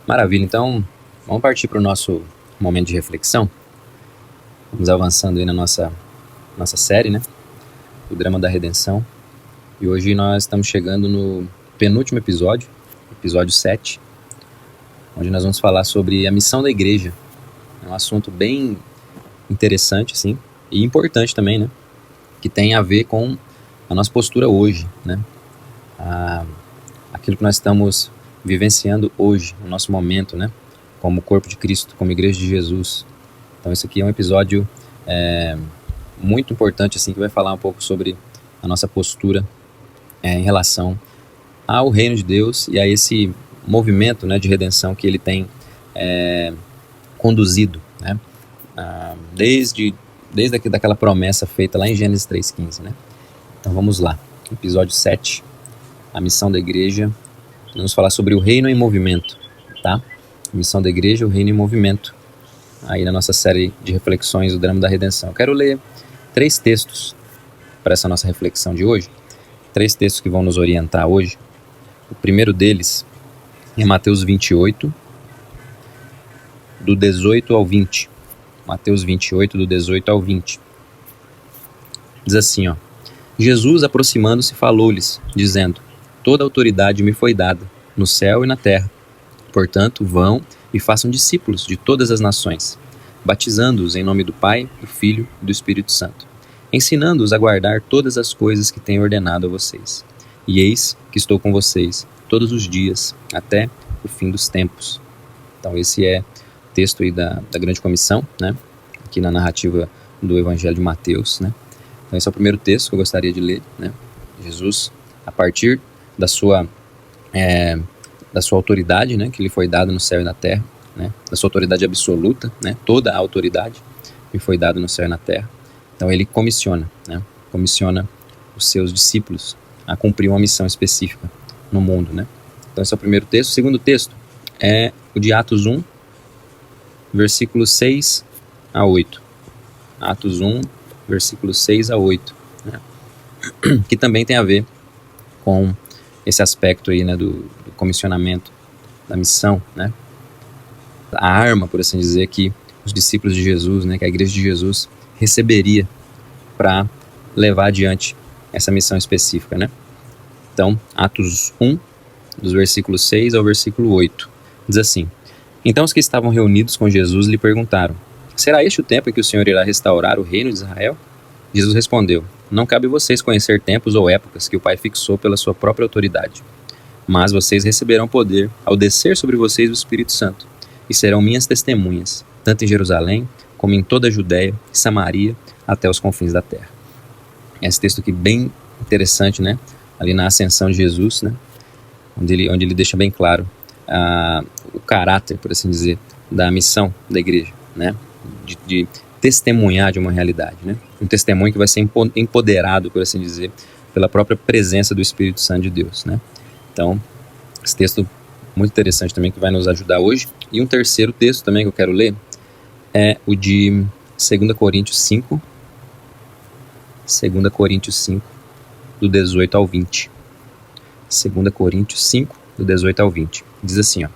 Maravilha, então vamos partir para o nosso momento de reflexão. Vamos avançando aí na nossa série, né? O Drama da Redenção. E hoje nós estamos chegando no penúltimo episódio, episódio 7, onde nós vamos falar sobre a missão da igreja. É um assunto bem interessante, assim, e importante também, né? Que tem a ver com a nossa postura hoje, né? Aquilo que nós estamos vivenciando hoje, no nosso momento, né? Como corpo de Cristo, como igreja de Jesus. Então esse aqui é um episódio muito importante, assim, que vai falar um pouco sobre a nossa postura em relação ao reino de Deus e a esse movimento, né, de redenção que ele tem conduzido, né? Desde daquela promessa feita lá em Gênesis 3,15, né? Então vamos lá, episódio 7, a missão da igreja. Vamos falar sobre o reino em movimento, tá? A missão da igreja, o reino em movimento, aí na nossa série de reflexões, o Drama da Redenção. Eu quero ler 3 textos para essa nossa reflexão de hoje, 3 textos que vão nos orientar hoje. O primeiro deles é Mateus 28, do 18 ao 20. Mateus 28, do 18 ao 20. Diz assim, ó: Jesus, aproximando-se, falou-lhes, dizendo: Toda autoridade me foi dada, no céu e na terra. Portanto, vão e façam discípulos de todas as nações, batizando-os em nome do Pai, do Filho e do Espírito Santo, ensinando-os a guardar todas as coisas que tenho ordenado a vocês. E eis que estou com vocês todos os dias, até o fim dos tempos. Então esse é o texto aí da grande comissão, né? Aqui na narrativa do Evangelho de Mateus, né? Então esse é o primeiro texto que eu gostaria de ler, né? Jesus, a partir da sua autoridade, né, que lhe foi dada no céu e na terra, né, da sua autoridade absoluta, né, toda a autoridade lhe foi dada no céu e na terra. Então ele comissiona os seus discípulos a cumprir uma missão específica no mundo, né. Então esse é o primeiro texto. O segundo texto é o de Atos 1, versículos 6 a 8. Atos 1, versículos 6 a 8, né, que também tem a ver com esse aspecto aí, né, do comissionamento, da missão, né, a arma, por assim dizer, que os discípulos de Jesus, né, que a igreja de Jesus receberia para levar adiante essa missão específica, né. Então, Atos 1, dos versículos 6 ao versículo 8, diz assim: Então os que estavam reunidos com Jesus lhe perguntaram: Será este o tempo em que o Senhor irá restaurar o reino de Israel? Jesus respondeu: Não cabe vocês conhecer tempos ou épocas que o Pai fixou pela sua própria autoridade. Mas vocês receberão poder ao descer sobre vocês o Espírito Santo, e serão minhas testemunhas, tanto em Jerusalém, como em toda a Judéia e Samaria, até os confins da terra. Esse texto aqui bem interessante, né? Ali na ascensão de Jesus, né? Onde ele deixa bem claro o caráter, por assim dizer, da missão da igreja, né? De testemunhar de uma realidade, né? Um testemunho que vai ser empoderado, por assim dizer, pela própria presença do Espírito Santo de Deus, né? Então, esse texto muito interessante também que vai nos ajudar hoje. E um terceiro texto também que eu quero ler é o de 2 Coríntios 5, do 18 ao 20. 2 Coríntios 5, do 18 ao 20. Diz assim, ó: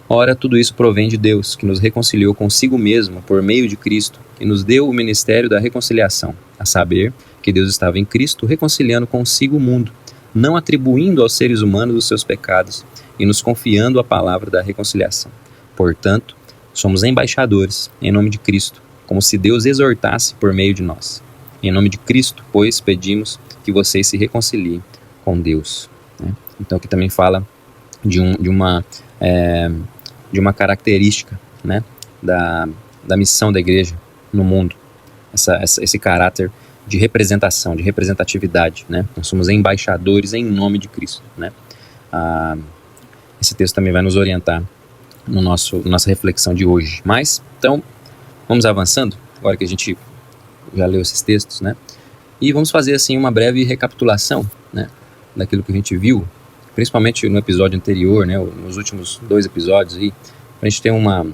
Ora, tudo isso provém de Deus, que nos reconciliou consigo mesmo por meio de Cristo e nos deu o ministério da reconciliação, a saber, que Deus estava em Cristo reconciliando consigo o mundo, não atribuindo aos seres humanos os seus pecados e nos confiando a palavra da reconciliação. Portanto, somos embaixadores em nome de Cristo, como se Deus exortasse por meio de nós. Em nome de Cristo, pois, pedimos que vocês se reconciliem com Deus. Né? Então aqui também fala de uma característica, né, da missão da igreja no mundo, esse caráter de representação, de representatividade, né? Nós somos embaixadores em nome de Cristo, né? Esse texto também vai nos orientar nossa reflexão de hoje. Mas, então, vamos avançando, agora que a gente já leu esses textos, né? E vamos fazer, assim, uma breve recapitulação, né, daquilo que a gente viu, principalmente no episódio anterior, né, nos últimos 2 episódios aí, pra gente ter um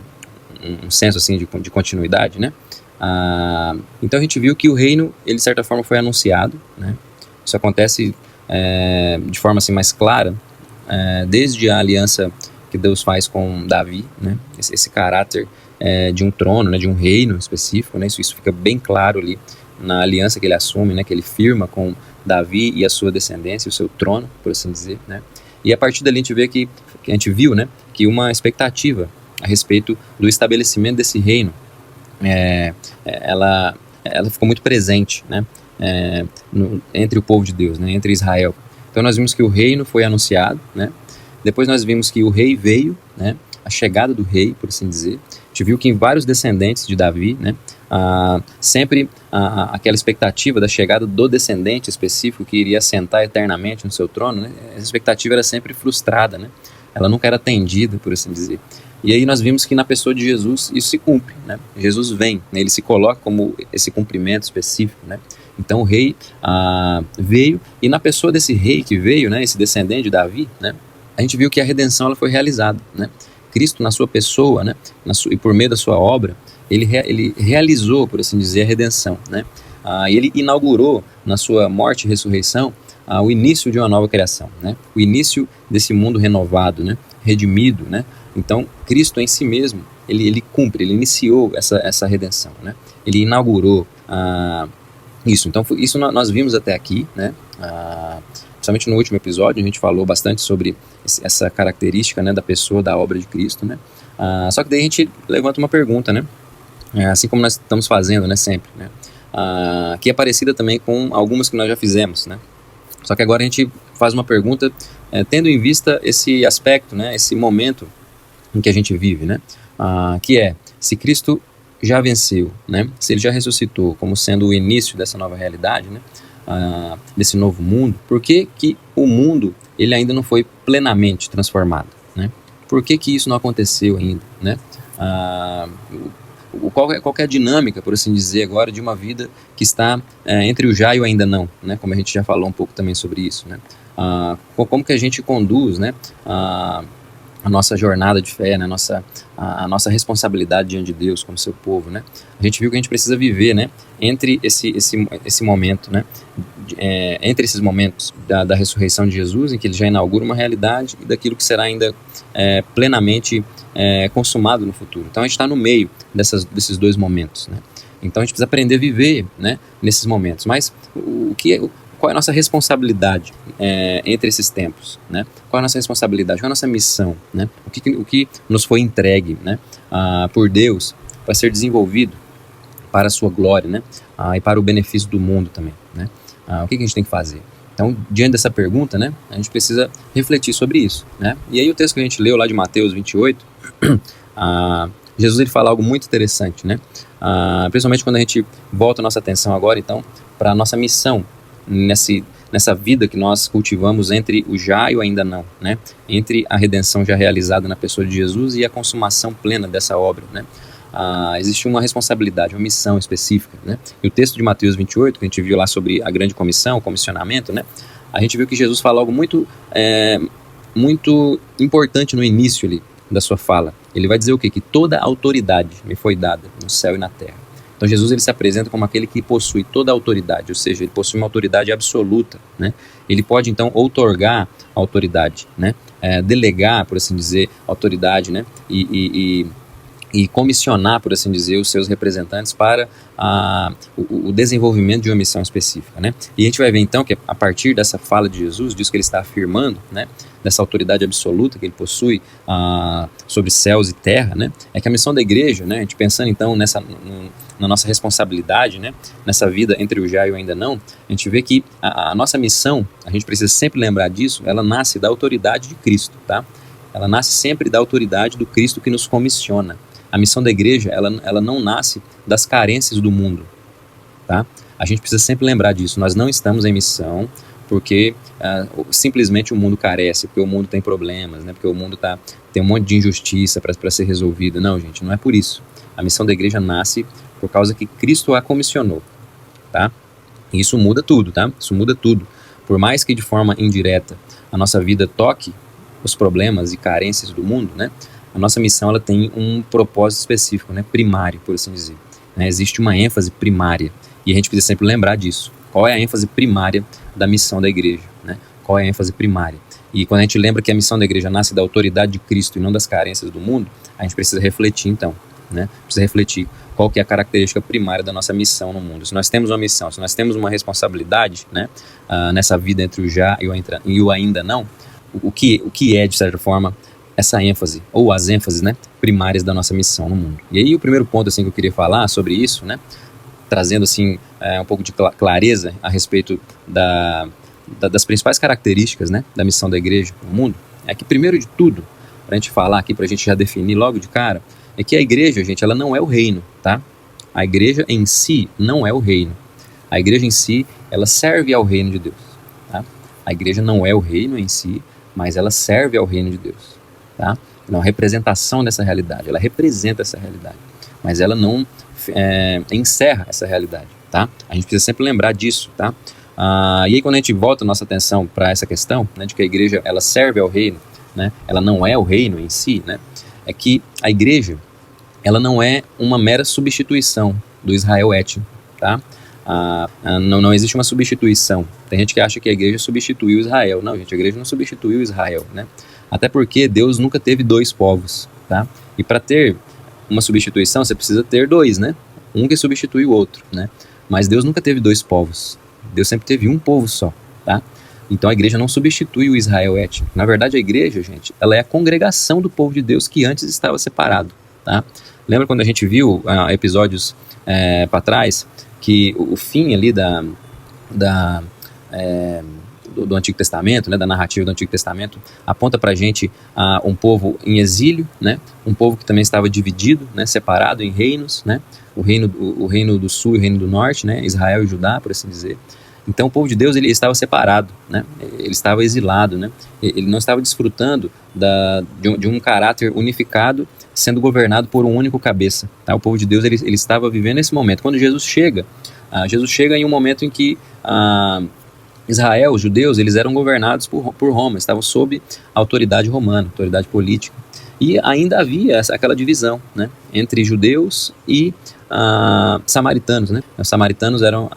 senso, assim, de continuidade, né? Então a gente viu que o reino, ele de certa forma foi anunciado, né? Isso acontece de forma assim mais clara desde a aliança que Deus faz com Davi, né? Esse caráter de um trono, né? De um reino específico, né? Isso fica bem claro ali na aliança que ele assume, né? Que ele firma com Davi e a sua descendência, o seu trono, por assim dizer, né? E a partir dali a gente vê que a gente viu, né? Que uma expectativa a respeito do estabelecimento desse reino, ela ficou muito presente, né? Entre o povo de Deus, né? Entre Israel. Então nós vimos que o reino foi anunciado, né? Depois nós vimos que o rei veio, né? A chegada do rei, por assim dizer. A gente viu que em vários descendentes de Davi, né? Sempre aquela expectativa da chegada do descendente específico que iria assentar eternamente no seu trono, né? Essa expectativa era sempre frustrada, né? Ela nunca era atendida, por assim dizer. E aí nós vimos que na pessoa de Jesus isso se cumpre, né? Jesus vem, né? Ele se coloca como esse cumprimento específico, né? Então o rei veio, e na pessoa desse rei que veio, né? Esse descendente de Davi, né? A gente viu que a redenção ela foi realizada, né? Cristo na sua pessoa, né? E por meio da sua obra, ele realizou, por assim dizer, a redenção, né? E ele inaugurou na sua morte e ressurreição o início de uma nova criação, né? O início desse mundo renovado, né? Redimido, né? Então, Cristo em si mesmo, ele cumpre, ele iniciou essa redenção, né? Ele inaugurou isso. Então, isso nós vimos até aqui, né? Principalmente no último episódio, a gente falou bastante sobre essa característica, né, da pessoa, da obra de Cristo, né? Só que daí a gente levanta uma pergunta, né? Assim como nós estamos fazendo, né, sempre, né? Que é parecida também com algumas que nós já fizemos, né? Só que agora a gente faz uma pergunta tendo em vista esse aspecto, né, esse momento em que a gente vive, né? Que é, se Cristo já venceu, né? Se ele já ressuscitou como sendo o início dessa nova realidade, né? Desse novo mundo, por que o mundo ele ainda não foi plenamente transformado, né? Por que isso não aconteceu ainda, né? Qual é a dinâmica, por assim dizer, agora de uma vida que está entre o já e o ainda não, né? Como a gente já falou um pouco também sobre isso, né? Como que a gente conduz, né? A nossa jornada de fé, né? A nossa responsabilidade diante de Deus como seu povo, né? A gente viu que a gente precisa viver, né? Entre esse momento, né? Entre esses momentos da ressurreição de Jesus, em que ele já inaugura uma realidade, e daquilo que será ainda plenamente consumado no futuro. Então a gente está no meio desses dois momentos, né? Então a gente precisa aprender a viver, né? Nesses momentos. Mas qual é a nossa responsabilidade entre esses tempos, né? Qual é a nossa responsabilidade? Qual é a nossa missão, né? O que nos foi entregue, né? Por Deus para ser desenvolvido para a sua glória, né? E para o benefício do mundo também, né? O que a gente tem que fazer? Então, diante dessa pergunta, né? A gente precisa refletir sobre isso, né? E aí o texto que a gente leu lá de Mateus 28, Jesus ele fala algo muito interessante, né? Principalmente quando a gente volta a nossa atenção agora, então, para a nossa missão nessa vida que nós cultivamos entre o já e o ainda não, né? Entre a redenção já realizada na pessoa de Jesus e a consumação plena dessa obra, né? Existe uma responsabilidade, uma missão específica, né? E o texto de Mateus 28, que a gente viu lá sobre a grande comissão, o comissionamento, né? A gente viu que Jesus fala algo muito importante no início ali da sua fala. Ele vai dizer o quê? Que toda a autoridade me foi dada no céu e na terra. Então Jesus ele se apresenta como aquele que possui toda a autoridade, ou seja, ele possui uma autoridade absoluta, né? Ele pode então outorgar a autoridade, né? Delegar, por assim dizer, autoridade, né? E comissionar, por assim dizer, os seus representantes para o desenvolvimento de uma missão específica, né? E a gente vai ver então que a partir dessa fala de Jesus, disso que ele está afirmando, né? Dessa autoridade absoluta que ele possui sobre céus e terra, né? É que a missão da igreja, né? A gente pensando então na nossa responsabilidade, né? Nessa vida entre o já e o ainda não, a gente vê que a nossa missão, a gente precisa sempre lembrar disso, ela nasce da autoridade de Cristo, tá? Ela nasce sempre da autoridade do Cristo que nos comissiona. A missão da igreja, ela não nasce das carências do mundo, tá? A gente precisa sempre lembrar disso. Nós não estamos em missão porque simplesmente o mundo carece, porque o mundo tem problemas, né? Porque o mundo tem um monte de injustiça para ser resolvida. Não, gente, não é por isso. A missão da igreja nasce por causa que Cristo a comissionou, tá? E isso muda tudo, tá? Isso muda tudo. Por mais que de forma indireta a nossa vida toque os problemas e carências do mundo, né? A nossa missão ela tem um propósito específico, né? Primário, por assim dizer. Né? Existe uma ênfase primária e a gente precisa sempre lembrar disso. Qual é a ênfase primária da missão da igreja, né? qual é a ênfase primária. E quando a gente lembra que a missão da igreja nasce da autoridade de Cristo e não das carências do mundo, a gente precisa refletir então, né? Precisa refletir qual que é a característica primária da nossa missão no mundo. Se nós temos uma missão, se nós temos uma responsabilidade, né, nessa vida entre o já e o ainda não, o que é, de certa forma, essa ênfase, ou as ênfases, né, primárias da nossa missão no mundo. E aí o primeiro ponto assim, que eu queria falar sobre isso, né, trazendo assim, um pouco de clareza a respeito das principais características, né, da missão da igreja no mundo, é que primeiro de tudo, para a gente falar aqui, para a gente já definir logo de cara, é que a igreja, gente, ela não é o reino, tá? A igreja em si não é o reino. A igreja em si, ela serve ao reino de Deus, tá? A igreja não é o reino em si, mas ela serve ao reino de Deus, tá? Não é uma representação dessa realidade, ela representa essa realidade, mas ela não encerra essa realidade, tá? A gente precisa sempre lembrar disso, tá? E aí quando a gente volta a nossa atenção para essa questão, né, de que a igreja, ela serve ao reino, né? Ela não é o reino em si, né? É que a igreja, ela não é uma mera substituição do Israel étnico, tá? Não existe uma substituição. Tem gente que acha que a igreja substituiu Israel. Não, gente, a igreja não substituiu Israel, né? Até porque Deus nunca teve dois povos, tá? E para ter uma substituição, você precisa ter dois, né? Um que substitui o outro, né? Mas Deus nunca teve dois povos. Deus sempre teve um povo só, tá? Então a igreja não substitui o Israel étnico. Na verdade, a igreja, gente, ela é a congregação do povo de Deus que antes estava separado, tá? Lembra quando a gente viu episódios para trás que o fim ali do Antigo Testamento, né, da narrativa do Antigo Testamento, aponta para a gente um povo em exílio, né, um povo que também estava dividido, né, separado em reinos, né, o reino do sul e o reino do norte, né, Israel e Judá, por assim dizer. Então o povo de Deus, ele estava separado, né, ele estava exilado, né, ele não estava desfrutando de um caráter unificado, sendo governado por um único cabeça, tá? O povo de Deus, ele estava vivendo esse momento. Quando Jesus chega em um momento em que Israel, os judeus, eles eram governados por Roma, estavam sob a autoridade romana, autoridade política. E ainda havia aquela divisão, né, entre judeus e samaritanos, né? Os samaritanos eram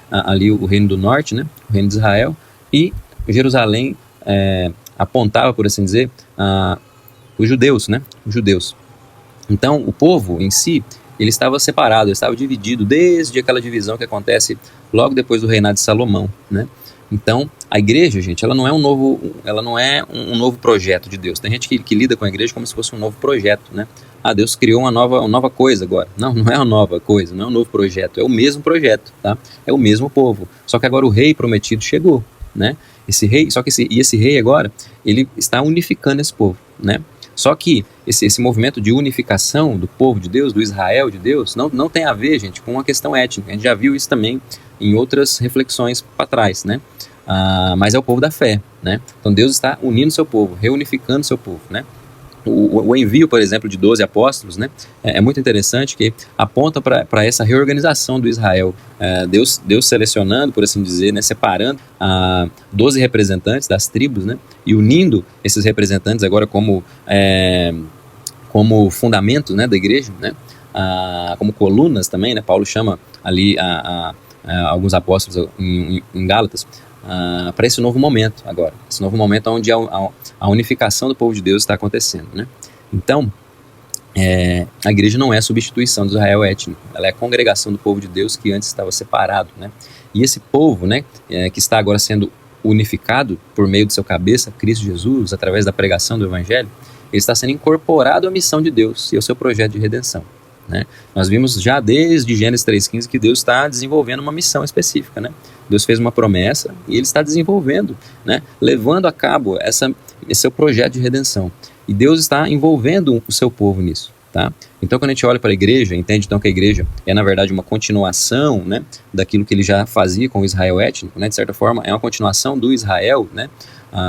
ali o reino do norte, né, o reino de Israel, e Jerusalém apontava, por assim dizer, os judeus, né, os judeus. Então, o povo em si, ele estava separado, ele estava dividido desde aquela divisão que acontece logo depois do reinado de Salomão, né? Então, a igreja, gente, ela não é um novo projeto de Deus. Tem gente que lida com a igreja como se fosse um novo projeto, né? Deus criou uma nova coisa agora. Não é uma nova coisa, não é um novo projeto, é o mesmo projeto, tá? É o mesmo povo. Só que agora o rei prometido chegou, né? Esse rei agora, ele está unificando esse povo, né? Só que esse movimento de unificação do povo de Deus, do Israel de Deus, não tem a ver, gente, com uma questão étnica. A gente já viu isso também em outras reflexões para trás, né? Mas é o povo da fé, né? Então Deus está unindo seu povo, reunificando seu povo, né? O envio, por exemplo, de 12 apóstolos, né, é muito interessante, que aponta para essa reorganização do Israel. Deus selecionando, por assim dizer, né, separando 12 representantes das tribos, né, e unindo esses representantes agora como fundamentos, né, da igreja, né, como colunas também, né. Paulo chama ali alguns apóstolos em Gálatas para esse novo momento agora, esse novo momento onde a unificação do povo de Deus está acontecendo, né? Então, a igreja não é a substituição do Israel étnico, ela é a congregação do povo de Deus que antes estava separado, né? E esse povo, né, que está agora sendo unificado por meio do seu cabeça, Cristo Jesus, através da pregação do Evangelho, ele está sendo incorporado à missão de Deus e ao seu projeto de redenção, né? Nós vimos já desde Gênesis 3,15 que Deus está desenvolvendo uma missão específica, né? Deus fez uma promessa e ele está desenvolvendo, né, levando a cabo esse seu projeto de redenção. E Deus está envolvendo o seu povo nisso, tá? Então, quando a gente olha para a igreja, entende então que a igreja é, na verdade, uma continuação, né, daquilo que ele já fazia com o Israel étnico, né? De certa forma, é uma continuação do Israel, né?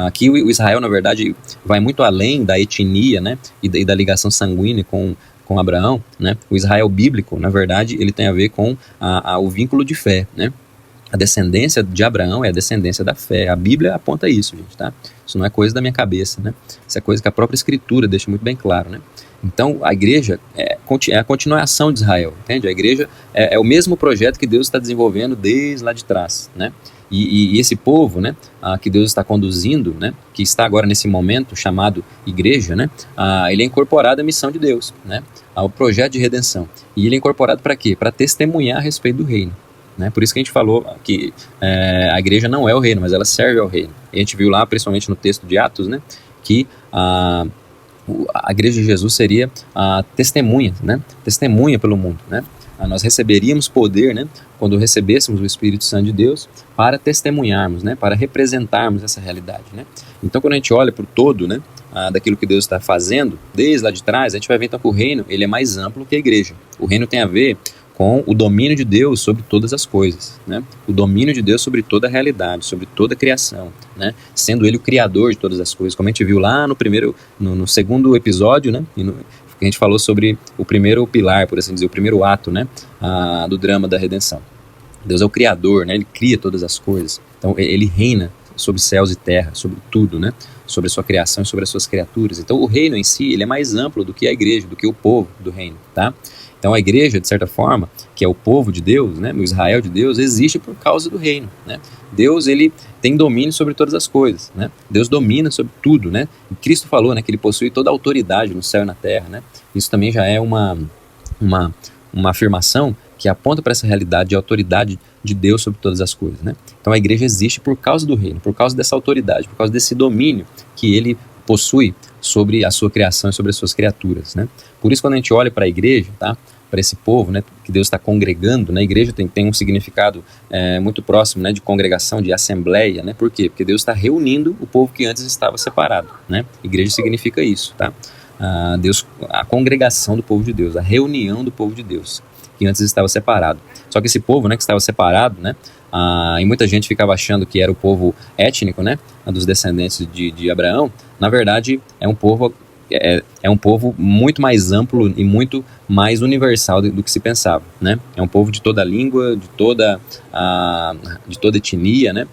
Aqui o Israel, na verdade, vai muito além da etnia, né, e da ligação sanguínea com Abraão, né? O Israel bíblico, na verdade, ele tem a ver com o vínculo de fé, né? A descendência de Abraão é a descendência da fé. A Bíblia aponta isso, gente, tá? Isso não é coisa da minha cabeça, né? Isso é coisa que a própria Escritura deixa muito bem claro, né? Então, a igreja é a continuação de Israel, entende? A igreja é o mesmo projeto que Deus está desenvolvendo desde lá de trás, né? E esse povo, né, que Deus está conduzindo, né, que está agora nesse momento chamado igreja, né, ele é incorporado à missão de Deus, né, ao projeto de redenção. E ele é incorporado para quê? Para testemunhar a respeito do reino. Né? Por isso que a gente falou que a igreja não é o reino, mas ela serve ao reino. E a gente viu lá, principalmente no texto de Atos, né, que a igreja de Jesus seria a testemunha, né? Testemunha pelo mundo, né? Nós receberíamos poder, né? Quando recebêssemos o Espírito Santo de Deus para testemunharmos, né? Para representarmos essa realidade, né? Então, quando a gente olha para o todo, né? Daquilo que Deus está fazendo, desde lá de trás, a gente vai ver então que o reino ele é mais amplo que a igreja. O reino tem a ver com o domínio de Deus sobre todas as coisas, né? O domínio de Deus sobre toda a realidade, sobre toda a criação, né? Sendo Ele o criador de todas as coisas, como a gente viu lá no segundo episódio, né? A gente falou sobre o primeiro pilar, por assim dizer, o primeiro ato, né? Do drama da redenção. Deus é o criador, né? Ele cria todas as coisas, então Ele reina sobre céus e terra, sobre tudo, né? Sobre a sua criação e sobre as suas criaturas. Então o reino em si, ele é mais amplo do que a igreja, do que o povo do reino, tá? Então a igreja, de certa forma, que é o povo de Deus, né, o Israel de Deus, existe por causa do reino, né? Deus, ele tem domínio sobre todas as coisas, né? Deus domina sobre tudo, né? E Cristo falou, né, que ele possui toda a autoridade no céu e na terra, né? Isso também já é uma afirmação que aponta para essa realidade de autoridade de Deus sobre todas as coisas, né? Então a igreja existe por causa do reino, por causa dessa autoridade, por causa desse domínio que ele possui sobre a sua criação e sobre as suas criaturas, né? Por isso, quando a gente olha para a igreja, tá? Para esse povo, né, que Deus está congregando, né? A igreja tem um significado muito próximo, né, de congregação, de assembleia, né? Por quê? Porque Deus está reunindo o povo que antes estava separado, né? Igreja significa isso, tá? A congregação do povo de Deus, a reunião do povo de Deus, que antes estava separado. Só que esse povo, né, que estava separado, né? E muita gente ficava achando que era o povo étnico, né, dos descendentes de Abraão. Na verdade, é um povo muito mais amplo e muito mais universal do que se pensava, né? É um povo de toda língua, de toda etnia, né?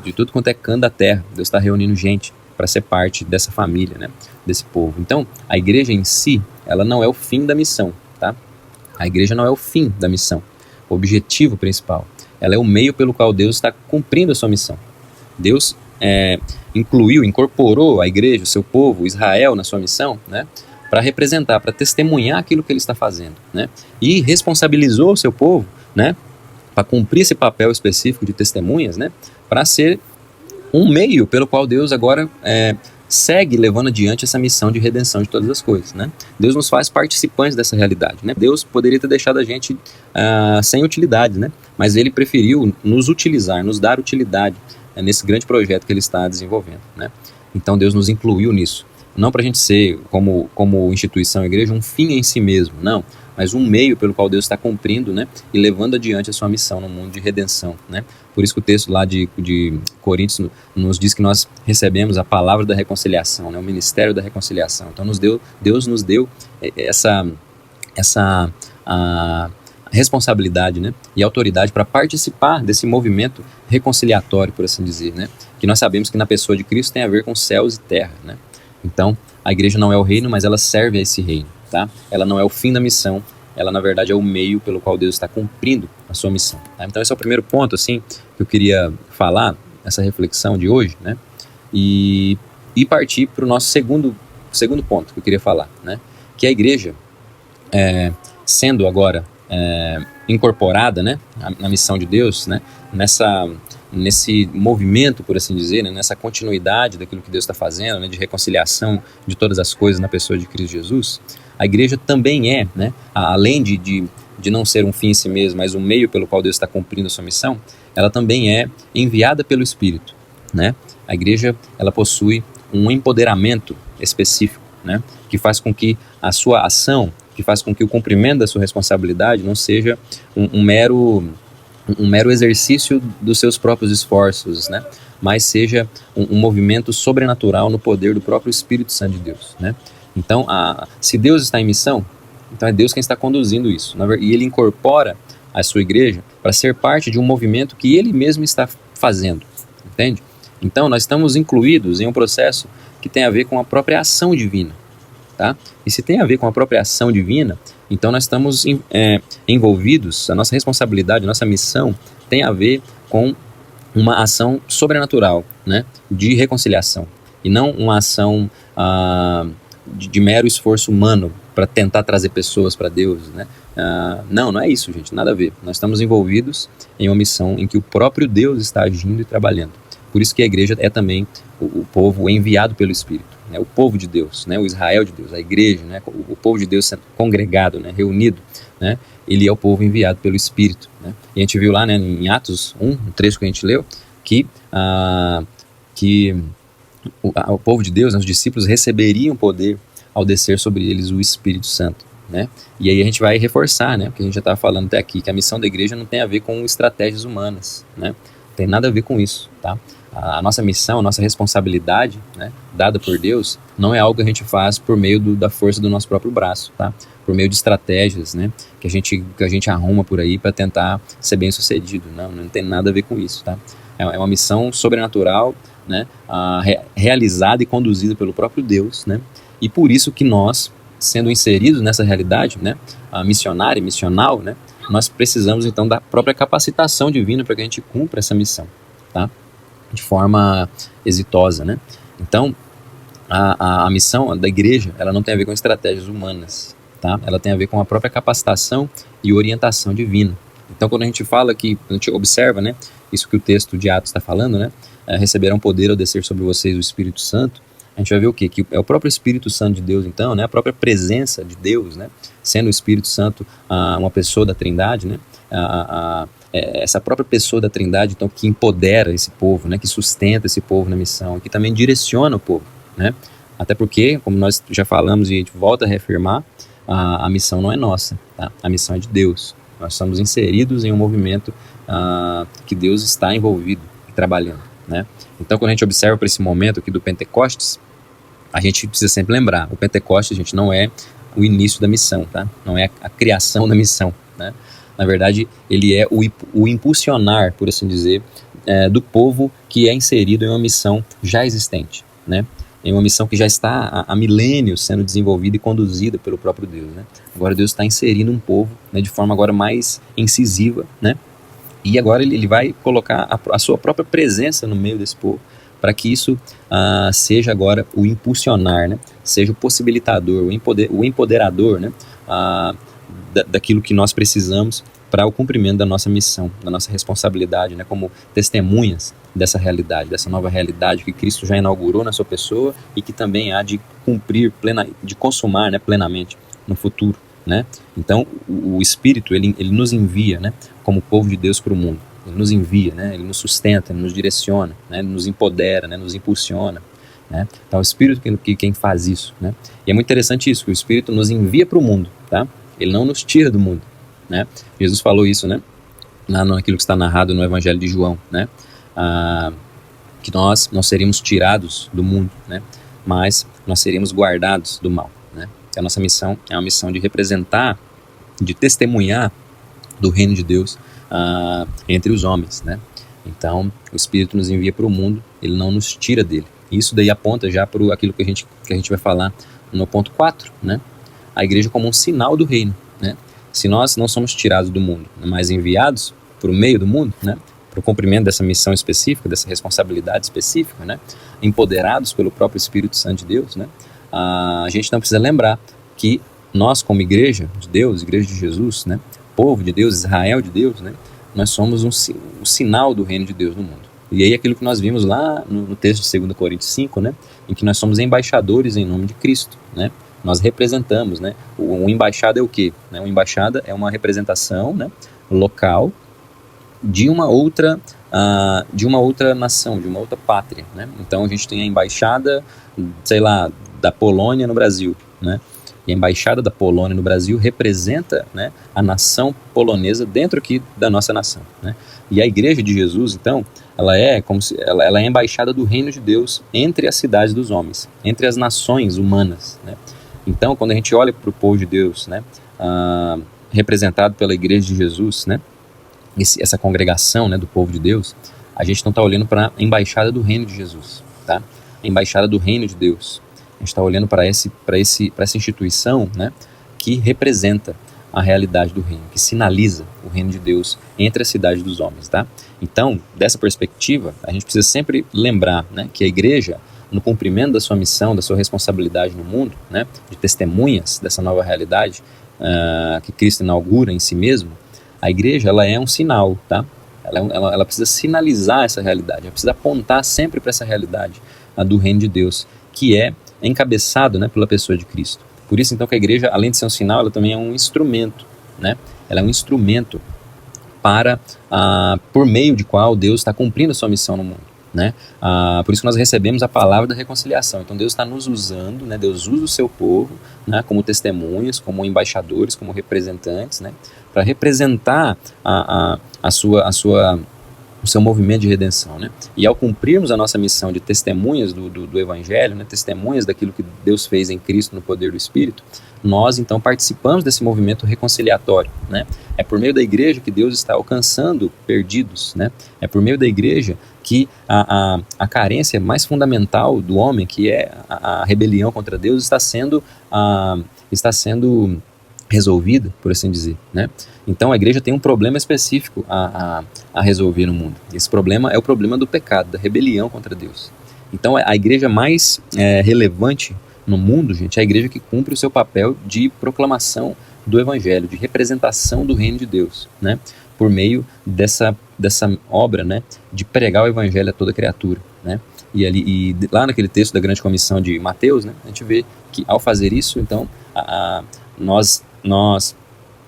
De tudo quanto é canto da terra. Deus está reunindo gente para ser parte dessa família, né? Desse povo. Então, a igreja em si, ela não é o fim da missão, tá? A igreja não é o fim da missão, o objetivo principal. Ela é o meio pelo qual Deus está cumprindo a sua missão. Deus incorporou a igreja, o seu povo, Israel, na sua missão, né, para representar, para testemunhar aquilo que ele está fazendo, né, e responsabilizou o seu povo, né, para cumprir esse papel específico de testemunhas, né, para ser um meio pelo qual Deus agora segue levando adiante essa missão de redenção de todas as coisas, né. Deus nos faz participantes dessa realidade, né. Deus poderia ter deixado a gente sem utilidade, né, mas Ele preferiu nos utilizar, nos dar utilidade nesse grande projeto que Ele está desenvolvendo, né. Então Deus nos incluiu nisso, não para a gente ser, como instituição, igreja, um fim em si mesmo, não, mas um meio pelo qual Deus está cumprindo, né, e levando adiante a sua missão no mundo de redenção, né. Por isso que o texto lá de Coríntios nos diz que nós recebemos a palavra da reconciliação, né, o ministério da reconciliação. Então Deus nos deu essa responsabilidade, né, e autoridade para participar desse movimento reconciliatório, por assim dizer, né, que nós sabemos que na pessoa de Cristo tem a ver com céus e terra, né. Então a igreja não é o reino, mas ela serve a esse reino, tá? Ela não é o fim da missão, ela na verdade é o meio pelo qual Deus está cumprindo a sua missão, tá? Então esse é o primeiro ponto, assim, que eu queria falar, essa reflexão de hoje, né, e partir para o nosso segundo ponto que eu queria falar, né, que a igreja, sendo agora incorporada, né, na missão de Deus, né, nesse movimento, por assim dizer, né, nessa continuidade daquilo que Deus está fazendo, né, de reconciliação de todas as coisas na pessoa de Cristo Jesus, a igreja também né, além de não ser um fim em si mesmo, mas um meio pelo qual Deus está cumprindo a sua missão, ela também é enviada pelo Espírito, né? A igreja, ela possui um empoderamento específico, né, que faz com que a sua ação, que faz com que o cumprimento da sua responsabilidade não seja um mero exercício dos seus próprios esforços, né, mas seja um movimento sobrenatural no poder do próprio Espírito Santo de Deus, né. Então, se Deus está em missão, então é Deus quem está conduzindo isso, e Ele incorpora a sua igreja para ser parte de um movimento que Ele mesmo está fazendo, entende? Então, nós estamos incluídos em um processo que tem a ver com a própria ação divina, tá? E se tem a ver com a própria ação divina, então nós estamos envolvidos, a nossa responsabilidade, a nossa missão tem a ver com uma ação sobrenatural, né, de reconciliação, e não uma ação de mero esforço humano para tentar trazer pessoas para Deus, né? Não é isso, gente, nada a ver. Nós estamos envolvidos em uma missão em que o próprio Deus está agindo e trabalhando. Por isso que a igreja é também o povo enviado pelo Espírito, né? O povo de Deus, né? O Israel de Deus, a igreja, né? O povo de Deus sendo congregado, né? Reunido, né? Ele é o povo enviado pelo Espírito, né? E a gente viu lá, né, em Atos 1, um trecho que a gente leu, que o povo de Deus, né, os discípulos receberiam poder ao descer sobre eles o Espírito Santo, né? E aí a gente vai reforçar, né, o que a gente já estava falando até aqui, que a missão da igreja não tem a ver com estratégias humanas, né? Não tem nada a ver com isso, tá? A nossa missão, a nossa responsabilidade, né, dada por Deus, não é algo que a gente faz por meio da força do nosso próprio braço, tá? Por meio de estratégias, né, que a gente arruma por aí para tentar ser bem sucedido. Não tem nada a ver com isso, tá? É uma missão sobrenatural, né, realizada e conduzida pelo próprio Deus, né? E por isso que nós, sendo inseridos nessa realidade, né, missionária e missional, né, nós precisamos então da própria capacitação divina para que a gente cumpra essa missão, tá? De forma exitosa, né? Então, a missão da igreja, ela não tem a ver com estratégias humanas, tá? Ela tem a ver com a própria capacitação e orientação divina. Então, quando a gente fala que, a gente observa, né, isso que o texto de Atos está falando, né, receberão poder ao descer sobre vocês o Espírito Santo, a gente vai ver o quê? Que é o próprio Espírito Santo de Deus, então, né, a própria presença de Deus, né, sendo o Espírito Santo uma pessoa da Trindade, né, essa própria pessoa da Trindade, então, que empodera esse povo, né, que sustenta esse povo na missão, que também direciona o povo, né, até porque, como nós já falamos e a gente volta a reafirmar, a missão não é nossa, tá? A missão é de Deus. Nós estamos inseridos em um movimento que Deus está envolvido e trabalhando, né? Então, quando a gente observa para esse momento aqui do Pentecostes, a gente precisa sempre lembrar, o Pentecostes, gente, não é o início da missão, tá? Não é a criação da missão, né? Na verdade, ele é o impulsionar, por assim dizer, do povo que é inserido em uma missão já existente, né? Em uma missão que já está há milênios sendo desenvolvida e conduzida pelo próprio Deus, né? Agora Deus está inserindo um povo, né, de forma agora mais incisiva, né? E agora ele vai colocar a sua própria presença no meio desse povo, para que isso seja agora o impulsionar, né? Seja o possibilitador, o empoderador, né? Daquilo que nós precisamos para o cumprimento da nossa missão, da nossa responsabilidade, né? Como testemunhas dessa realidade, dessa nova realidade que Cristo já inaugurou na sua pessoa e que também há de cumprir, de consumar, né, plenamente no futuro, né? Então, o Espírito, ele nos envia, né, como povo de Deus para o mundo. Ele nos envia, né, ele nos sustenta, ele nos direciona, né, ele nos empodera, né, nos impulsiona, né? Então, o Espírito quem faz isso, né? E é muito interessante isso, que o Espírito nos envia para o mundo, tá? Ele não nos tira do mundo, né? Jesus falou isso, né, naquilo que está narrado no Evangelho de João, né? Que nós não seríamos tirados do mundo, né? Mas nós seríamos guardados do mal, né? A nossa missão é uma missão de representar, de testemunhar do reino de Deus entre os homens, né? Então, o Espírito nos envia para o mundo, ele não nos tira dele. Isso daí aponta já para aquilo que a gente vai falar no ponto 4, né? A igreja como um sinal do reino, né? Se nós não somos tirados do mundo, mas enviados para o meio do mundo, né, para o cumprimento dessa missão específica, dessa responsabilidade específica, né, empoderados pelo próprio Espírito Santo de Deus, né, a gente não precisa lembrar que nós, como igreja de Deus, igreja de Jesus, né, povo de Deus, Israel de Deus, né, nós somos um sinal do reino de Deus no mundo. E aí aquilo que nós vimos lá no texto de 2 Coríntios 5, né, em que nós somos embaixadores em nome de Cristo, né, nós representamos, né, o embaixada é o quê? O embaixada é uma representação, né, local de uma outra nação, de uma outra pátria, né? Então a gente tem a embaixada, sei lá, da Polônia no Brasil, né? E a embaixada da Polônia no Brasil representa, né, a nação polonesa dentro aqui da nossa nação, né? E a Igreja de Jesus, então, ela é a embaixada do reino de Deus entre as cidades dos homens, entre as nações humanas, né? Então, quando a gente olha para o povo de Deus, né, representado pela Igreja de Jesus, né, essa congregação, né, do povo de Deus, a gente não está olhando para a embaixada do reino de Jesus, tá? A embaixada do reino de Deus. A gente está olhando para essa instituição, né, que representa a realidade do reino, que sinaliza o reino de Deus entre a cidade dos homens, tá? Então, dessa perspectiva, a gente precisa sempre lembrar, né, que a igreja, no cumprimento da sua missão, da sua responsabilidade no mundo, né, de testemunhas dessa nova realidade que Cristo inaugura em si mesmo, a igreja, ela é um sinal, tá? Ela precisa sinalizar essa realidade, ela precisa apontar sempre para essa realidade do reino de Deus, que é encabeçado, né, pela pessoa de Cristo. Por isso, então, que a igreja, além de ser um sinal, ela também é um instrumento, né? Ela é um instrumento por meio de qual Deus está cumprindo a sua missão no mundo, né? Por isso que nós recebemos a palavra da reconciliação. Então Deus está nos usando, né? Deus usa o seu povo, né, como testemunhas, como embaixadores, como representantes, né, para representar o seu movimento de redenção, né? E ao cumprirmos a nossa missão de testemunhas do Evangelho, né, testemunhas daquilo que Deus fez em Cristo no poder do Espírito, nós então participamos desse movimento reconciliatório, né? É por meio da igreja que Deus está alcançando perdidos, né? É por meio da igreja que a carência mais fundamental do homem, que é a rebelião contra Deus, está sendo resolvida, por assim dizer, né? Então a igreja tem um problema específico a resolver no mundo. Esse problema é o problema do pecado, da rebelião contra Deus. Então a igreja mais relevante no mundo, gente, é a igreja que cumpre o seu papel de proclamação do evangelho, de representação do reino de Deus, né? Por meio dessa obra, né, de pregar o evangelho a toda criatura, né? E lá naquele texto da grande comissão de Mateus, né, a gente vê que ao fazer isso, então, nós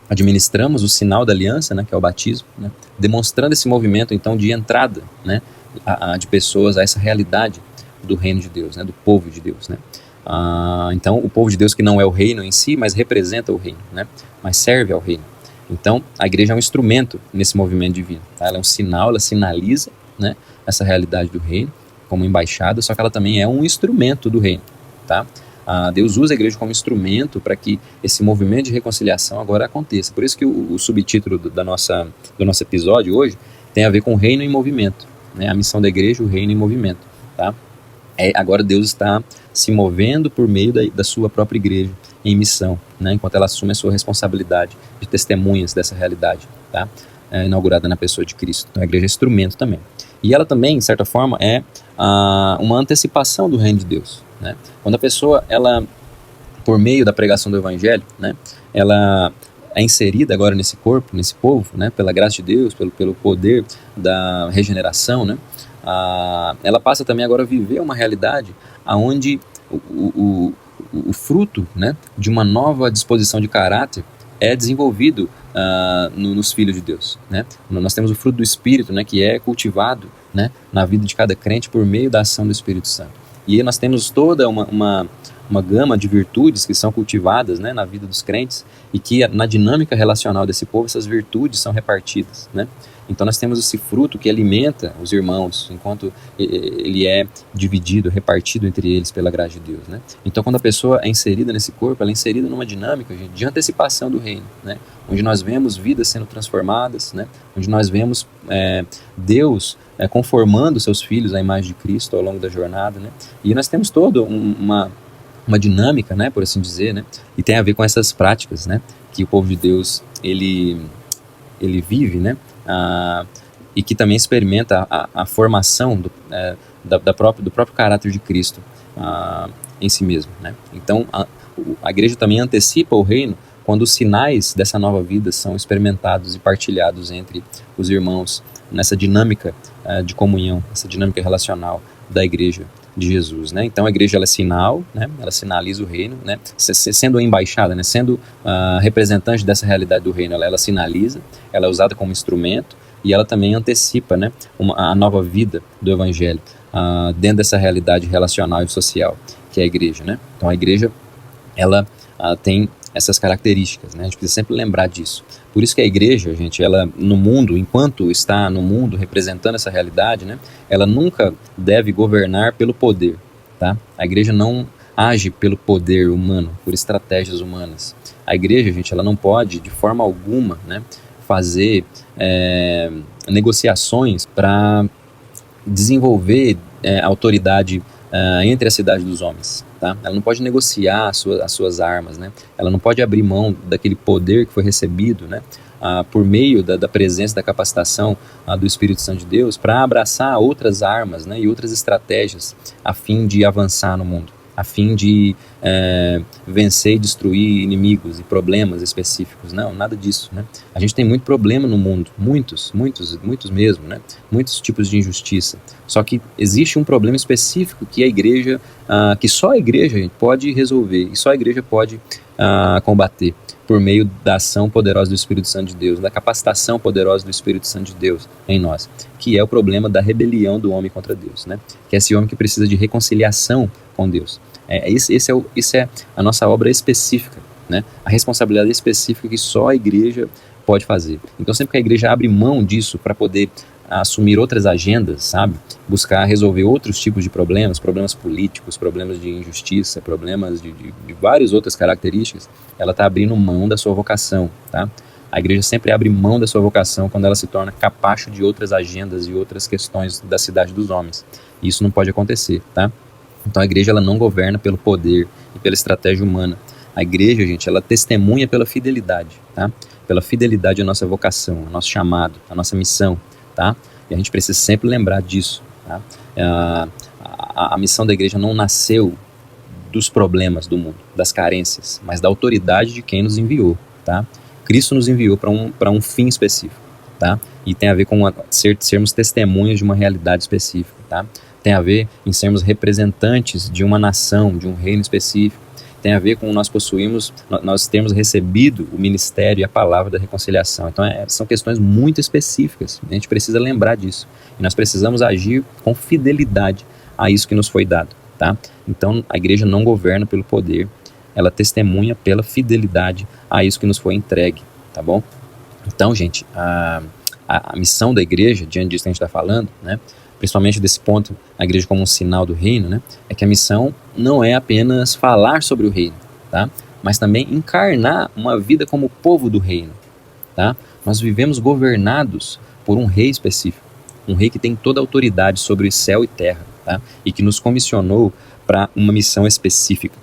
administramos o sinal da aliança, né, que é o batismo, né, demonstrando esse movimento, então, de entrada, né, de pessoas a essa realidade do reino de Deus, né, do povo de Deus, né. Então, o povo de Deus que não é o reino em si, mas representa o reino, né, mas serve ao reino. Então, a igreja é um instrumento nesse movimento divino, tá? Ela é um sinal, ela sinaliza, né, essa realidade do reino como embaixada, só que ela também é um instrumento do reino, tá? Deus usa a igreja como instrumento para que esse movimento de reconciliação agora aconteça. Por isso que o subtítulo do nosso episódio hoje tem a ver com o reino em movimento, né? A missão da igreja, o reino em movimento, tá? Agora Deus está se movendo por meio da sua própria igreja em missão, né? Enquanto ela assume a sua responsabilidade de testemunhas dessa realidade, tá? Inaugurada na pessoa de Cristo. Então a igreja é instrumento também. E ela também, de certa forma, é uma antecipação do reino de Deus, né? Quando a pessoa, ela, por meio da pregação do evangelho, né, ela é inserida agora nesse corpo, nesse povo, né, pela graça de Deus, pelo poder da regeneração, né, ela passa também agora a viver uma realidade onde o fruto, né, de uma nova disposição de caráter é desenvolvido nos filhos de Deus, né? Nós temos o fruto do Espírito, né, que é cultivado, né, na vida de cada crente por meio da ação do Espírito Santo. E aí nós temos toda uma gama de virtudes que são cultivadas, né, na vida dos crentes, e que na dinâmica relacional desse povo essas virtudes são repartidas, né? Então nós temos esse fruto que alimenta os irmãos, enquanto ele é dividido, repartido entre eles pela graça de Deus, né? Então quando a pessoa é inserida nesse corpo, ela é inserida numa dinâmica, gente, de antecipação do reino, né? Onde nós vemos vidas sendo transformadas, né? Onde nós vemos Deus conformando seus filhos à imagem de Cristo ao longo da jornada, né? E nós temos toda uma dinâmica, né, por assim dizer, né? E tem a ver com essas práticas, né, que o povo de Deus ele vive, né? E que também experimenta a formação do próprio caráter de Cristo em si mesmo, né? Então a igreja também antecipa o reino quando os sinais dessa nova vida são experimentados e partilhados entre os irmãos nessa dinâmica de comunhão, essa dinâmica relacional da igreja de Jesus, né? Então a igreja, ela é sinal, né? Ela sinaliza o reino, né? Sendo a embaixada, né? Sendo representante dessa realidade do reino, ela sinaliza, ela é usada como instrumento e ela também antecipa, né, a nova vida do evangelho dentro dessa realidade relacional e social que é a igreja, né? Então a igreja, ela tem essas características, né? A gente precisa sempre lembrar disso. Por isso que a igreja, gente, ela no mundo, enquanto está no mundo representando essa realidade, né, ela nunca deve governar pelo poder, tá? A igreja não age pelo poder humano, por estratégias humanas. A igreja, gente, ela não pode de forma alguma, né, fazer negociações para desenvolver autoridade entre a cidade dos homens, tá? Ela não pode negociar as suas armas, né? Ela não pode abrir mão daquele poder que foi recebido, né? Por meio da presença, da capacitação do Espírito Santo de Deus, para abraçar outras armas, né? E outras estratégias a fim de avançar no mundo, a fim de vencer e destruir inimigos e problemas específicos. Não, nada disso, né? A gente tem muito problema no mundo, muitos mesmo, né? Muitos tipos de injustiça. Só que existe um problema específico que a igreja, que só a igreja, gente, pode resolver, e só a igreja pode combater, por meio da ação poderosa do Espírito Santo de Deus, da capacitação poderosa do Espírito Santo de Deus em nós, que é o problema da rebelião do homem contra Deus, né? Que é esse homem que precisa de reconciliação com Deus. Isso é a nossa obra específica, né? A responsabilidade específica que só a igreja pode fazer. Então, sempre que a igreja abre mão disso para poder assumir outras agendas, sabe? Buscar resolver outros tipos de problemas políticos, problemas de injustiça, problemas de várias outras características, ela está abrindo mão da sua vocação, tá? A igreja sempre abre mão da sua vocação quando ela se torna capacho de outras agendas e outras questões da cidade dos homens. E isso não pode acontecer, tá? Então a igreja, ela não governa pelo poder e pela estratégia humana. A igreja, gente, ela testemunha pela fidelidade, tá? Pela fidelidade à nossa vocação, ao nosso chamado, à nossa missão, tá? E a gente precisa sempre lembrar disso, tá? A missão da igreja não nasceu dos problemas do mundo, das carências, mas da autoridade de quem nos enviou, tá? Cristo nos enviou para um fim específico, tá? E tem a ver com sermos testemunhas de uma realidade específica, tá? Tem a ver em sermos representantes de uma nação, de um reino específico. Tem a ver com nós termos recebido o ministério e a palavra da reconciliação. Então são questões muito específicas, a gente precisa lembrar disso. E nós precisamos agir com fidelidade a isso que nos foi dado, tá? Então a igreja não governa pelo poder, ela testemunha pela fidelidade a isso que nos foi entregue, tá bom? Então, gente, a missão da igreja, diante disso que a gente está falando, né? Principalmente desse ponto, a igreja como um sinal do reino, né? É que a missão não é apenas falar sobre o reino, tá? Mas também encarnar uma vida como povo do reino, tá? Nós vivemos governados por um rei específico, um rei que tem toda a autoridade sobre céu e terra, tá? E que nos comissionou para uma missão específica.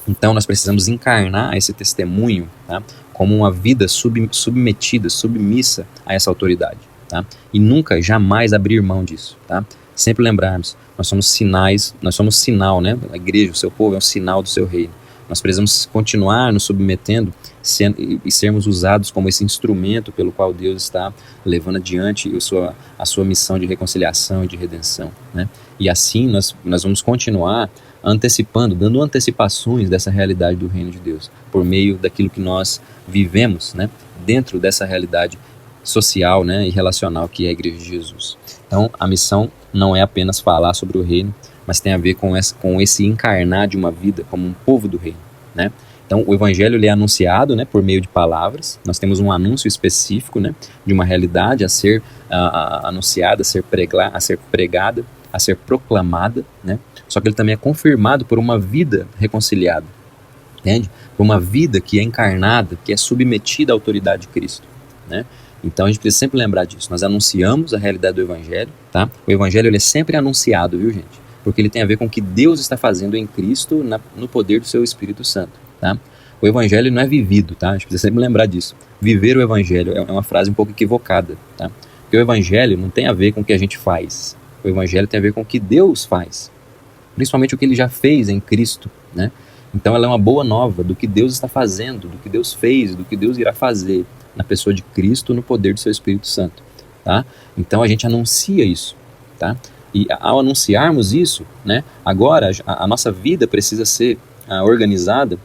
Então nós precisamos encarnar esse testemunho, tá? Como uma vida submetida, submissa a essa autoridade, tá? E nunca, jamais abrir mão disso, tá? Sempre lembrarmos, nós somos sinal, né? A igreja, o seu povo é um sinal do seu reino. Nós precisamos continuar nos submetendo e sermos usados como esse instrumento pelo qual Deus está levando adiante a sua missão de reconciliação e de redenção, né? E assim nós vamos continuar antecipando, dando antecipações dessa realidade do reino de Deus, por meio daquilo que nós vivemos, né? Dentro dessa realidade social, né, e relacional que é a Igreja de Jesus. Então, a missão não é apenas falar sobre o reino, mas tem a ver com esse encarnar de uma vida como um povo do reino, né? Então, o evangelho ele é anunciado, né, por meio de palavras. Nós temos um anúncio específico, né, de uma realidade a ser anunciada, a ser pregada, a ser proclamada, né? Só que ele também é confirmado por uma vida reconciliada, entende? Por uma vida que é encarnada, que é submetida à autoridade de Cristo, né? Então a gente precisa sempre lembrar disso. Nós anunciamos a realidade do evangelho, tá? O evangelho ele é sempre anunciado, viu, gente? Porque ele tem a ver com o que Deus está fazendo em Cristo no poder do seu Espírito Santo, tá? O evangelho não é vivido, tá? A gente precisa sempre lembrar disso. Viver o evangelho é uma frase um pouco equivocada, tá? Porque o evangelho não tem a ver com o que a gente faz. O evangelho tem a ver com o que Deus faz, principalmente o que ele já fez em Cristo, né? Então ela é uma boa nova do que Deus está fazendo, do que Deus fez, do que Deus irá fazer na pessoa de Cristo, no poder do seu Espírito Santo, tá? Então a gente anuncia isso, tá? E ao anunciarmos isso, né, agora a nossa vida precisa ser organizada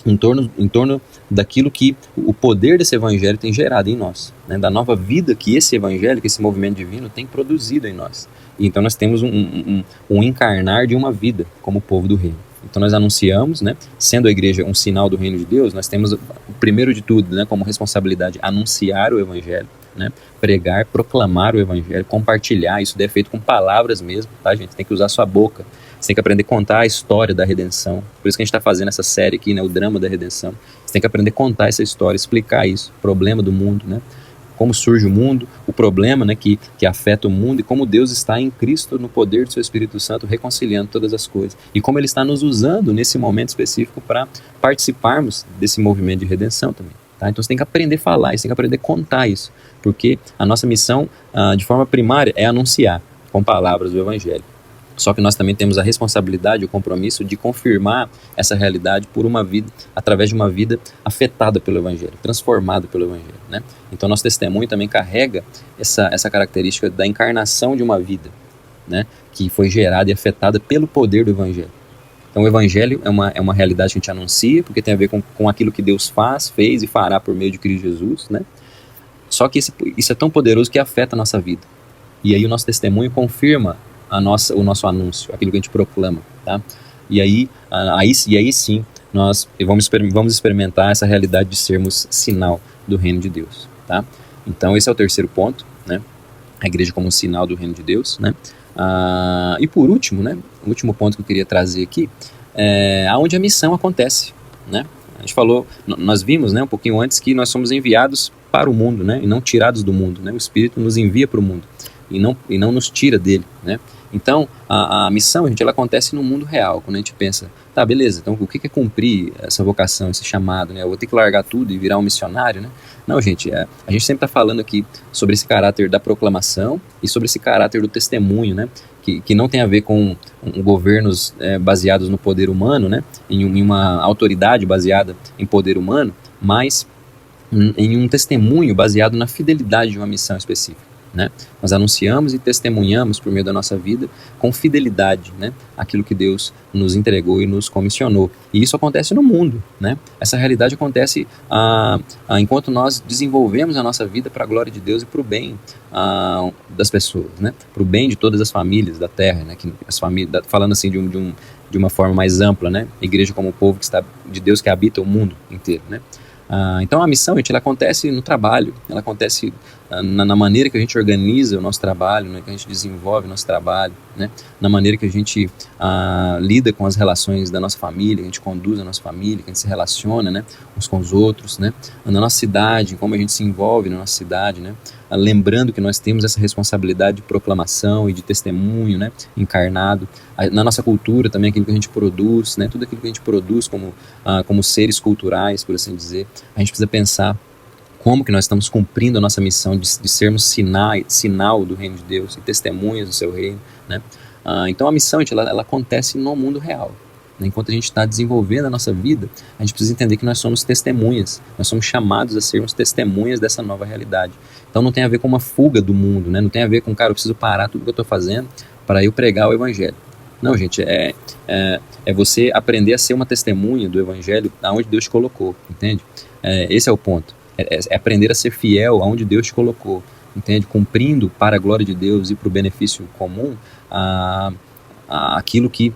em torno daquilo que o poder desse evangelho tem gerado em nós, né, da nova vida que esse evangelho, que esse movimento divino tem produzido em nós. E então nós temos um encarnar de uma vida como povo do reino. Então nós anunciamos, né, sendo a igreja um sinal do reino de Deus, nós temos o primeiro de tudo, né, como responsabilidade anunciar o evangelho, né, pregar, proclamar o evangelho, compartilhar. Isso deve ser feito com palavras mesmo, tá, gente? Tem que usar a sua boca, você tem que aprender a contar a história da redenção. Por isso que a gente está fazendo essa série aqui, né, o drama da redenção. Você tem que aprender a contar essa história, explicar isso, problema do mundo, né, como surge o mundo, o problema, né, que afeta o mundo, e como Deus está em Cristo, no poder do seu Espírito Santo, reconciliando todas as coisas. E como Ele está nos usando nesse momento específico para participarmos desse movimento de redenção também. Tá? Então você tem que aprender a falar isso, tem que aprender a contar isso, porque a nossa missão, de forma primária, é anunciar com palavras o Evangelho. Só que nós também temos a responsabilidade, o compromisso de confirmar essa realidade por uma vida, através de uma vida afetada pelo Evangelho, transformada pelo Evangelho, né? Então nosso testemunho também carrega essa característica da encarnação de uma vida, né, que foi gerada e afetada pelo poder do Evangelho. Então o Evangelho é uma realidade que a gente anuncia, porque tem a ver com aquilo que Deus fez e fará por meio de Cristo Jesus, né? Só que isso é tão poderoso que afeta a nossa vida. E aí o nosso testemunho confirma o nosso anúncio, aquilo que a gente proclama, tá? E aí sim, nós vamos experimentar essa realidade de sermos sinal do reino de Deus, tá? Então esse é o terceiro ponto, né? A igreja como sinal do reino de Deus, né? E por último, né? O último ponto que eu queria trazer aqui é aonde a missão acontece, né? A gente falou, nós vimos, né, um pouquinho antes, que nós somos enviados para o mundo, né? E não tirados do mundo, né? O Espírito nos envia para o mundo e não nos tira dele, né? Então, a missão, gente, ela acontece no mundo real, quando a gente pensa, tá, beleza, então o que é cumprir essa vocação, esse chamado, né? Eu vou ter que largar tudo e virar um missionário, né? Não, gente, a gente sempre está falando aqui sobre esse caráter da proclamação e sobre esse caráter do testemunho, né? Que não tem a ver com governos baseados no poder humano, né? Em uma autoridade baseada em poder humano, mas em um testemunho baseado na fidelidade de uma missão específica. Né? Nós anunciamos e testemunhamos por meio da nossa vida com fidelidade, né, aquilo que Deus nos entregou e nos comissionou. E isso acontece no mundo, né? Essa realidade acontece enquanto nós desenvolvemos a nossa vida para a glória de Deus e para o bem das pessoas, né? Para o bem de todas as famílias da terra, né? Falando assim de uma forma mais ampla, né? Igreja como o povo de Deus que habita o mundo inteiro, né? Então a missão, gente, ela acontece no trabalho, ela acontece na maneira que a gente organiza o nosso trabalho, né, que a gente desenvolve o nosso trabalho, né, na maneira que a gente lida com as relações da nossa família, que a gente conduz a nossa família, que a gente se relaciona, né, uns com os outros, né, na nossa cidade, como a gente se envolve na nossa cidade, né, lembrando que nós temos essa responsabilidade de proclamação e de testemunho, né, encarnado, na nossa cultura também, aquilo que a gente produz, né, tudo aquilo que a gente produz como seres culturais, por assim dizer, a gente precisa pensar como que nós estamos cumprindo a nossa missão de sermos sinal do reino de Deus e testemunhas do seu reino, né? Então a missão, gente, ela acontece no mundo real, né? Enquanto a gente está desenvolvendo a nossa vida, a gente precisa entender que nós somos testemunhas, nós somos chamados a sermos testemunhas dessa nova realidade. Então não tem a ver com uma fuga do mundo, né? Não tem a ver com, cara, eu preciso parar tudo que eu estou fazendo para eu pregar o Evangelho. Não, gente, é você aprender a ser uma testemunha do Evangelho aonde Deus te colocou, entende? Esse é o ponto. É aprender a ser fiel aonde Deus te colocou, entende? Cumprindo para a glória de Deus e para o benefício comum aquilo que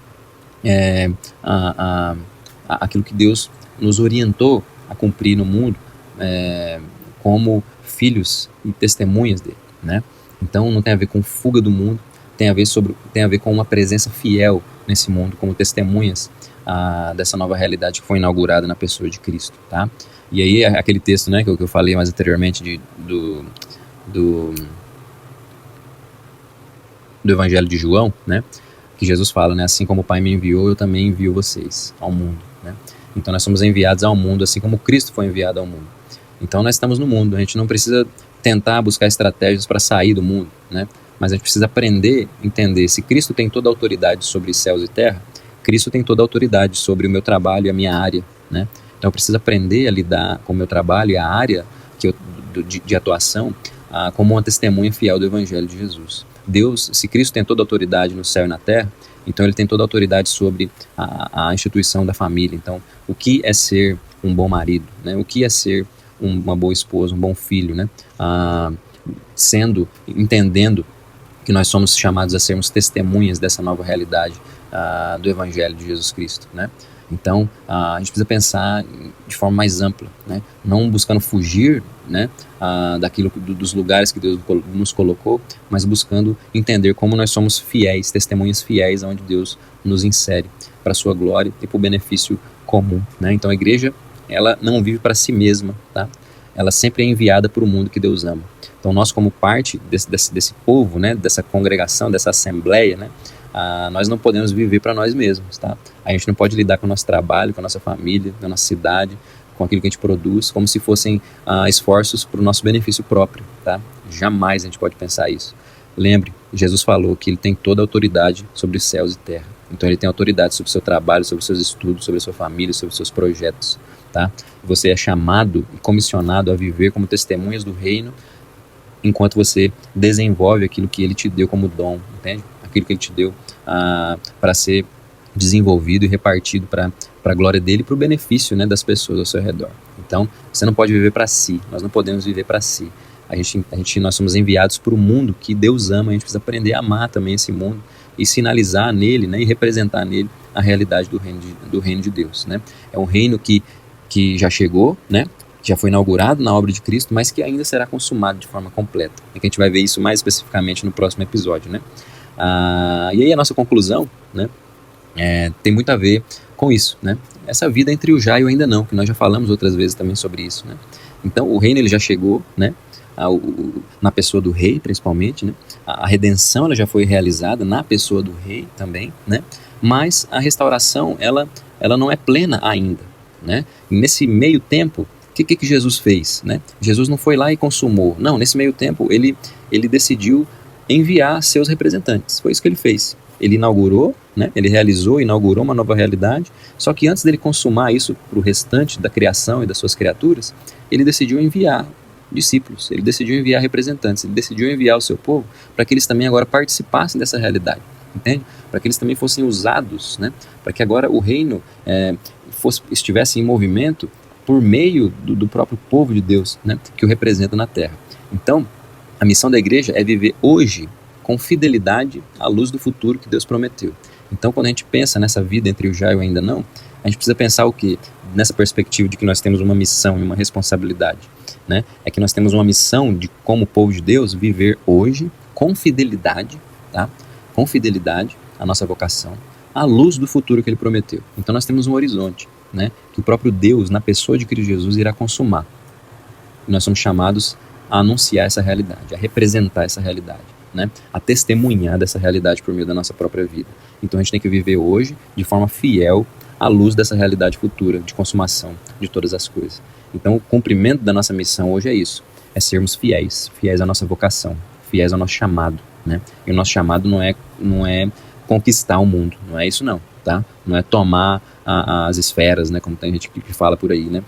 aquilo que Deus nos orientou a cumprir no mundo como filhos e testemunhas dele, né? Então não tem a ver com fuga do mundo, tem a ver com uma presença fiel nesse mundo, como testemunhas dessa nova realidade que foi inaugurada na pessoa de Cristo, tá? E aí aquele texto, né, que eu falei mais anteriormente do Evangelho de João, né, que Jesus fala, né, assim como o Pai me enviou, eu também envio vocês ao mundo, né? Então nós somos enviados ao mundo, assim como Cristo foi enviado ao mundo. Então nós estamos no mundo, a gente não precisa tentar buscar estratégias para sair do mundo, né? Mas a gente precisa aprender, entender, se Cristo tem toda a autoridade sobre céus e terra, Cristo tem toda a autoridade sobre o meu trabalho e a minha área, né? Então eu preciso aprender a lidar com o meu trabalho e a área de atuação como uma testemunha fiel do Evangelho de Jesus. Deus, se Cristo tem toda a autoridade no céu e na terra, então ele tem toda a autoridade sobre a instituição da família. Então, o que é ser um bom marido, né? O que é ser uma boa esposa, um bom filho, né? Entendendo que nós somos chamados a sermos testemunhas dessa nova realidade do Evangelho de Jesus Cristo, né? Então, a gente precisa pensar de forma mais ampla, né? Não buscando fugir, né, dos lugares que Deus nos colocou, mas buscando entender como nós somos fiéis, testemunhas fiéis aonde Deus nos insere para a sua glória e para o benefício comum, né? Então, a igreja, ela não vive para si mesma, tá? ela sempre é enviada para o mundo que Deus ama. Então nós, como parte desse povo, né, dessa congregação, dessa assembleia, né, nós não podemos viver para nós mesmos, tá? A gente não pode lidar com o nosso trabalho, com a nossa família, com a nossa cidade, com aquilo que a gente produz, como se fossem esforços para o nosso benefício próprio, tá? Jamais a gente pode pensar isso. Lembre, Jesus falou que ele tem toda a autoridade sobre os céus e terra. Então ele tem autoridade sobre o seu trabalho, sobre os seus estudos, sobre a sua família, sobre os seus projetos, tá? Você é chamado e comissionado a viver como testemunhas do reino enquanto você desenvolve aquilo que ele te deu como dom, entende? Aquilo que ele te deu para ser desenvolvido e repartido para a glória dele e para o benefício, né, das pessoas ao seu redor. Então, você não pode viver para si, nós não podemos viver para si. Nós somos enviados para o mundo que Deus ama, a gente precisa aprender a amar também esse mundo e sinalizar nele, né, e representar nele a realidade do reino de Deus, né? É um reino que já chegou, né? Já foi inaugurado na obra de Cristo, mas que ainda será consumado de forma completa. E que a gente vai ver isso mais especificamente no próximo episódio, né? E aí a nossa conclusão, né, tem muito a ver com isso, né? Essa vida entre o já e o ainda não, que nós já falamos outras vezes também sobre isso, né? Então o reino ele já chegou, né? Na pessoa do rei, principalmente, né? A redenção ela já foi realizada na pessoa do rei também, né? Mas a restauração ela não é plena ainda, né? E nesse meio tempo, o que Jesus fez, né? Jesus não foi lá e consumou. Não, nesse meio tempo ele decidiu enviar seus representantes. Foi isso que ele fez. Ele inaugurou, né? Ele inaugurou uma nova realidade. Só que antes dele consumar isso para o restante da criação e das suas criaturas, ele decidiu enviar discípulos, ele decidiu enviar representantes, ele decidiu enviar o seu povo para que eles também agora participassem dessa realidade, entende? Para que eles também fossem usados, né? Para que agora o reino estivesse em movimento por meio do próprio povo de Deus, né? Que o representa na terra. Então, a missão da igreja é viver hoje com fidelidade à luz do futuro que Deus prometeu. Então, quando a gente pensa nessa vida entre o já e o ainda não, a gente precisa pensar o quê? Nessa perspectiva de que nós temos uma missão e uma responsabilidade, né? É que nós temos uma missão de, como povo de Deus, viver hoje com fidelidade, tá? Com fidelidade a nossa vocação, à luz do futuro que ele prometeu. Então nós temos um horizonte, né? Que o próprio Deus, na pessoa de Cristo Jesus, irá consumar. E nós somos chamados a anunciar essa realidade, a representar essa realidade, né? A testemunhar dessa realidade por meio da nossa própria vida. Então a gente tem que viver hoje de forma fiel à luz dessa realidade futura, de consumação de todas as coisas. Então o cumprimento da nossa missão hoje é isso, é sermos fiéis à nossa vocação, fiéis ao nosso chamado, né? E o nosso chamado não é conquistar o mundo, não é isso não, tá? Não é tomar as esferas, né? Como tem gente que fala por aí, né?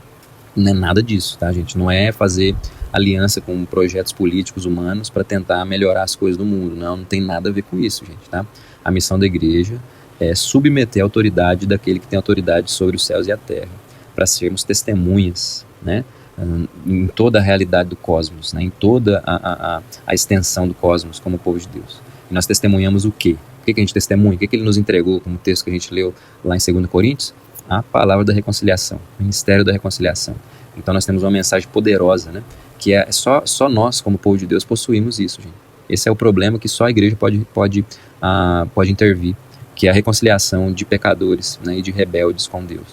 Não é nada disso, tá, gente? Não é fazer aliança com projetos políticos humanos para tentar melhorar as coisas do mundo, não tem nada a ver com isso, gente, tá? A missão da igreja é submeter a autoridade daquele que tem autoridade sobre os céus e a terra, para sermos testemunhas, né, em toda a realidade do cosmos, né, em toda a extensão do cosmos como povo de Deus. E nós testemunhamos o quê? O que a gente testemunha? O que ele nos entregou, como o texto que a gente leu lá em 2 Coríntios? A palavra da reconciliação, o ministério da reconciliação. Então nós temos uma mensagem poderosa, né, que é só nós como povo de Deus possuímos isso, gente. Esse é o problema que só a igreja pode intervir, que é a reconciliação de pecadores, né, e de rebeldes com Deus,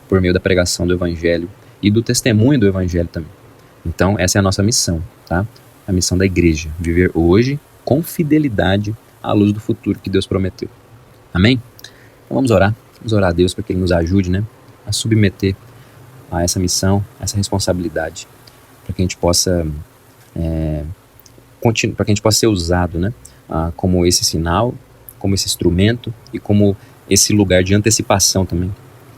por meio da pregação do evangelho e do testemunho do evangelho também. Então essa é a nossa missão, tá? A missão da igreja, viver hoje com fidelidade à luz do futuro que Deus prometeu. Amém? Então vamos orar a Deus para que Ele nos ajude, né, a submeter a essa missão, a essa responsabilidade, para que a gente possa para que a gente possa ser usado, né, como esse sinal, como esse instrumento e como esse lugar de antecipação também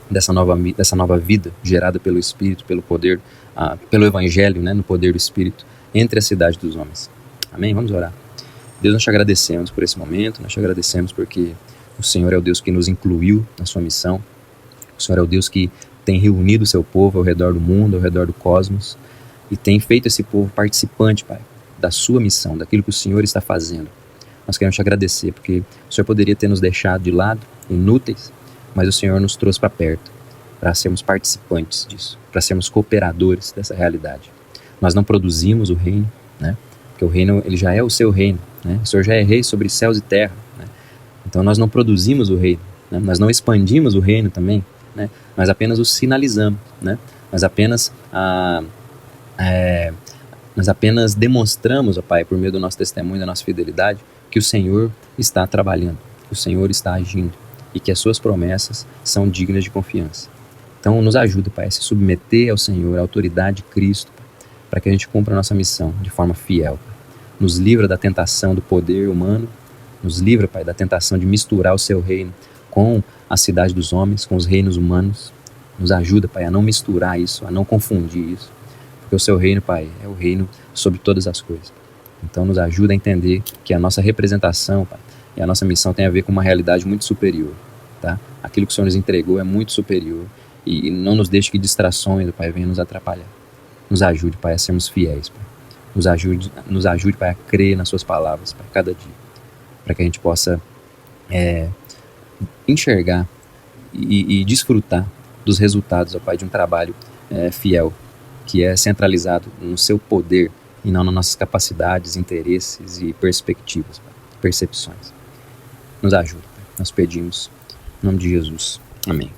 dessa nova vida gerada pelo Espírito, pelo poder, pelo Evangelho, né, no poder do Espírito, entre a cidade dos homens. Amém? Vamos orar. Deus, nós te agradecemos por esse momento, nós te agradecemos porque o Senhor é o Deus que nos incluiu na sua missão, o Senhor é o Deus que tem reunido o seu povo ao redor do mundo, ao redor do cosmos, e tem feito esse povo participante, Pai, da sua missão, daquilo que o Senhor está fazendo. Nós queremos te agradecer, porque o Senhor poderia ter nos deixado de lado, inúteis, mas o Senhor nos trouxe para perto, para sermos participantes disso, para sermos cooperadores dessa realidade. Nós não produzimos o reino, né? Porque o reino ele já é o seu reino, né? O Senhor já é rei sobre céus e terra, né? Então nós não produzimos o reino, né? Nós não expandimos o reino também, né? Nós apenas o sinalizamos, né? Nós apenas Nós apenas demonstramos, ó Pai, por meio do nosso testemunho, da nossa fidelidade, que o Senhor está trabalhando, que o Senhor está agindo e que as suas promessas são dignas de confiança. Então nos ajuda, Pai, a se submeter ao Senhor, à autoridade de Cristo, para que a gente cumpra a nossa missão de forma fiel. Pai. Nos livra da tentação do poder humano, nos livra, Pai, da tentação de misturar o seu reino com a cidade dos homens, com os reinos humanos. Nos ajuda, Pai, a não misturar isso, a não confundir isso. Porque o seu reino, Pai, é o reino sobre todas as coisas. Então nos ajuda a entender que a nossa representação, Pai, e a nossa missão tem a ver com uma realidade muito superior. Tá? Aquilo que o Senhor nos entregou é muito superior. E não nos deixe que distrações, Pai, venham nos atrapalhar. Nos ajude, Pai, a sermos fiéis, Pai. Nos ajude, Pai, a crer nas suas palavras, Pai, cada dia. Para que a gente possa enxergar e desfrutar dos resultados, ó Pai, de um trabalho fiel, que é centralizado no seu poder e não nas nossas capacidades, interesses e perspectivas, Pai, percepções. Nos ajuda, Pai. Nós pedimos em nome de Jesus. Amém.